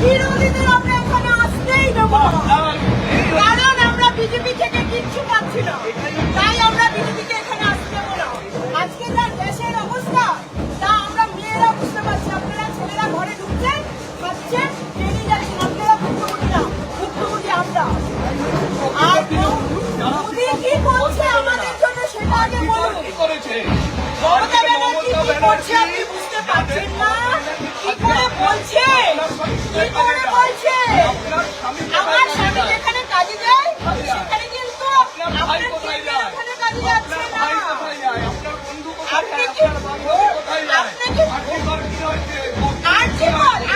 বিরোধীদের আমরা এখানে আসতেই দেব না। কারণ আমরা বিজেপি থেকে কিচ্ছু পাচ্ছি না, তাই আমরা বিজেপিকে এখানে আসতে দেবো না। আজকে যা দেশের অবস্থা তা আমরা মেয়েরা বুঝতে পারছি। আপনারা ছেলেরা ঘরে ঢুকছেন, খাচ্ছেন, বেরিয়ে যাচ্ছেন। আপনারা ভুক্তভোগী না, ভুক্তভোগী আমরা। আর মোদি কি করছে আমাদের জন্য সেটা আগে বলুন। মমতা ব্যানার্জি কি করছে আপনি বুঝতে পারছেন না? কি করে বলছে, কি করে বলছে? আমার স্বামী যেখানে কাজে যায় সেখানে কিন্তু আপনার ছেলে ওখানে কাজে যাচ্ছে না। আপনি কি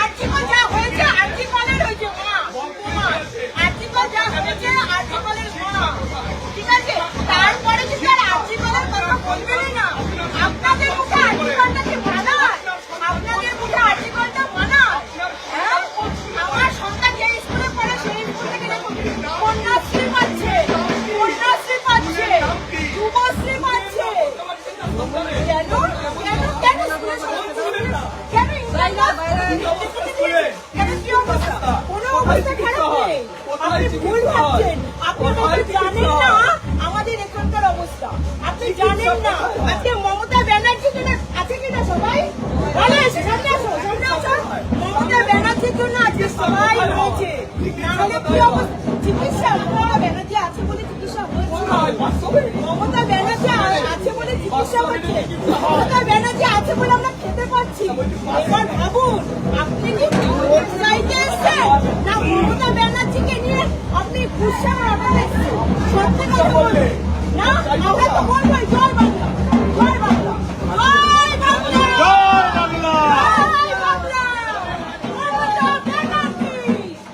আর্জিকল যা হয়েছে আর্জিকলের হয়েছে মা, আর্জিকল যা হয়েছে আর্জিকলের মা, ঠিক আছে? তারপরে কি স্যার আর্জিকলের কথা বলবেনই না? আপনাদের মুখে আর্জিকলটা কি মানায়? আপনাদের মুখে আর্জিকলটা মানায়? হ্যাঁ, আমার সন্তান যে স্কুলে পড়ে সেই স্কুল থেকে দেখুন কন্যাশ্রী পাচ্ছে, কন্যাশ্রী পাচ্ছে, যুবশ্রী পাচ্ছে। কেন কেন স্কুলে কেন কেন কি অবস্থা? কোনো অবস্থা খারাপ নেই, আপনি ভুল ভাবছেন। আপনি জানেন না আমাদের এখানকার অবস্থা, আপনি জানেন না। আজকে মমতা ব্যানার্জির জন্য আছে কিনা সবাই ভালো আছে? সামনে আসো, সামনে আসো। মমতা ব্যানার্জির জন্য আজকে সবাই হয়েছে, নাহলে কি অবস্থা? চিকিৎসা মমতা ব্যানার্জি আছে বলে চিকিৎসা হয়েছে, মমতা ব্যানার্জি আছে বলে চিকিৎসা হচ্ছে, মমতা ব্যানার্জি আছে বলে আমরা খেতে পাচ্ছি। এবার